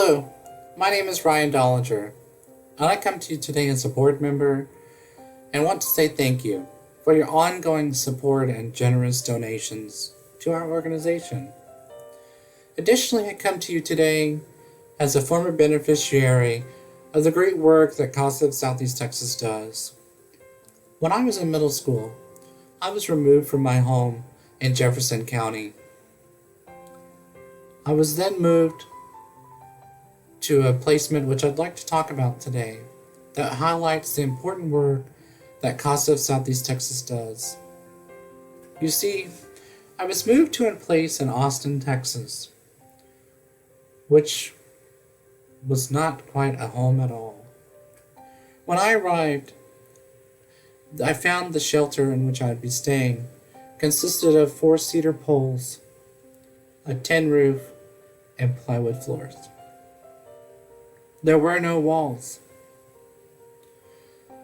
Hello, my name is Ryan Dollinger, and I come to you today as a board member and want to say thank you for your ongoing support and generous donations to our organization. Additionally, I come to you today as a former beneficiary of the great work that CASA of Southeast Texas does. When I was in middle school, I was removed from my home in Jefferson County. I was then moved to a placement which I'd like to talk about today that highlights the important work that CASA of Southeast Texas does. You see, I was moved to a place in Austin, Texas, which was not quite a home at all. When I arrived, I found the shelter in which I'd be staying consisted of 4 cedar poles, a tin roof, and plywood floors. There were no walls.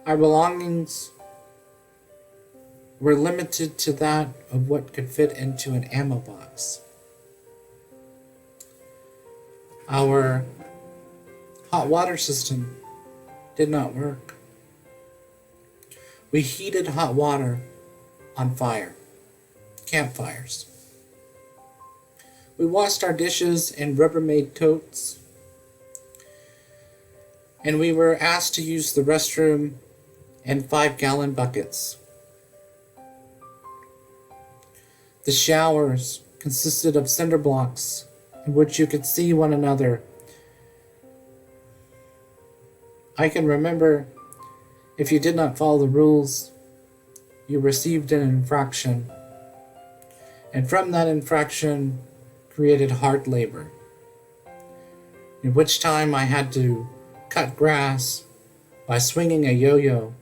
Our belongings were limited to that of what could fit into an ammo box. Our hot water system did not work. We heated hot water on fire, campfires. We washed our dishes in Rubbermaid totes, and we were asked to use the restroom in 5-gallon buckets. The showers consisted of cinder blocks in which you could see one another. I can remember if you did not follow the rules, you received an infraction, and from that infraction created hard labor, in which time I had to cut grass by swinging a yo-yo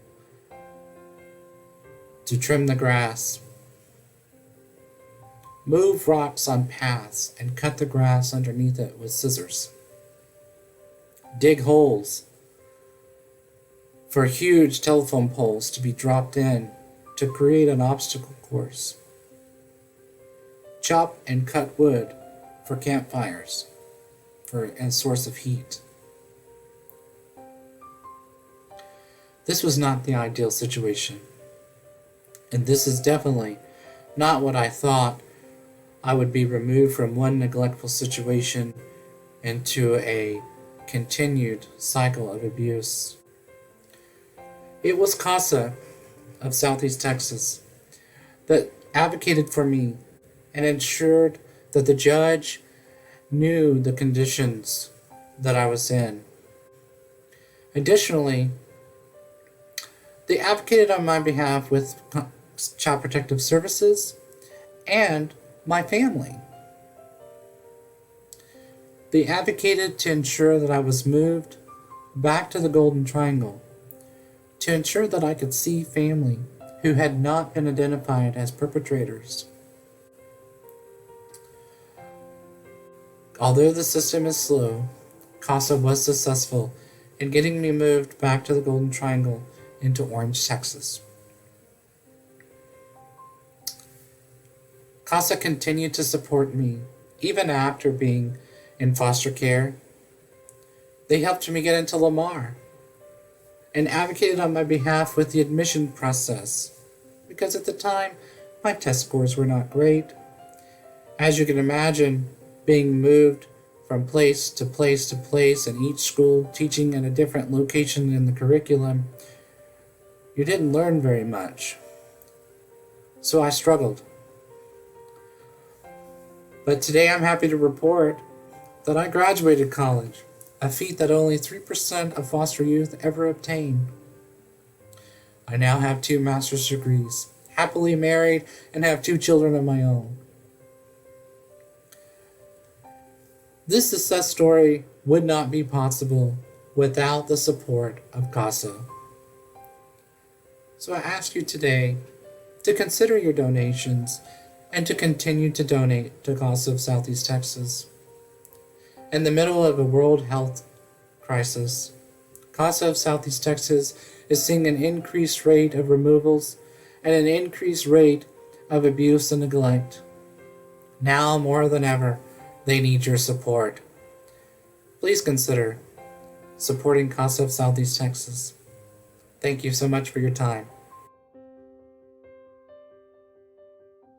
to trim the grass, move rocks on paths and cut the grass underneath it with scissors, dig holes for huge telephone poles to be dropped in to create an obstacle course, chop and cut wood for campfires for a source of heat. This was not the ideal situation, and this is definitely not what I thought. I would be removed from one neglectful situation into a continued cycle of abuse. It was CASA of Southeast Texas that advocated for me and ensured that the judge knew the conditions that I was in. Additionally, they advocated on my behalf with Child Protective Services and my family. They advocated to ensure that I was moved back to the Golden Triangle, to ensure that I could see family who had not been identified as perpetrators. Although the system is slow, CASA was successful in getting me moved back to the Golden Triangle into Orange, Texas. CASA continued to support me even after being in foster care. They helped me get into Lamar and advocated on my behalf with the admission process because at the time my test scores were not great. As you can imagine, being moved from place to place to place in each school, teaching in a different location in the curriculum, you didn't learn very much. So I struggled. But today I'm happy to report that I graduated college, a feat that only 3% of foster youth ever obtain. I now have 2 master's degrees, happily married, and have 2 children of my own. This success story would not be possible without the support of CASA. So I ask you today to consider your donations and to continue to donate to CASA of Southeast Texas. In the middle of a world health crisis, CASA of Southeast Texas is seeing an increased rate of removals and an increased rate of abuse and neglect. Now more than ever, they need your support. please consider supporting CASA of Southeast Texas. Thank you so much for your time.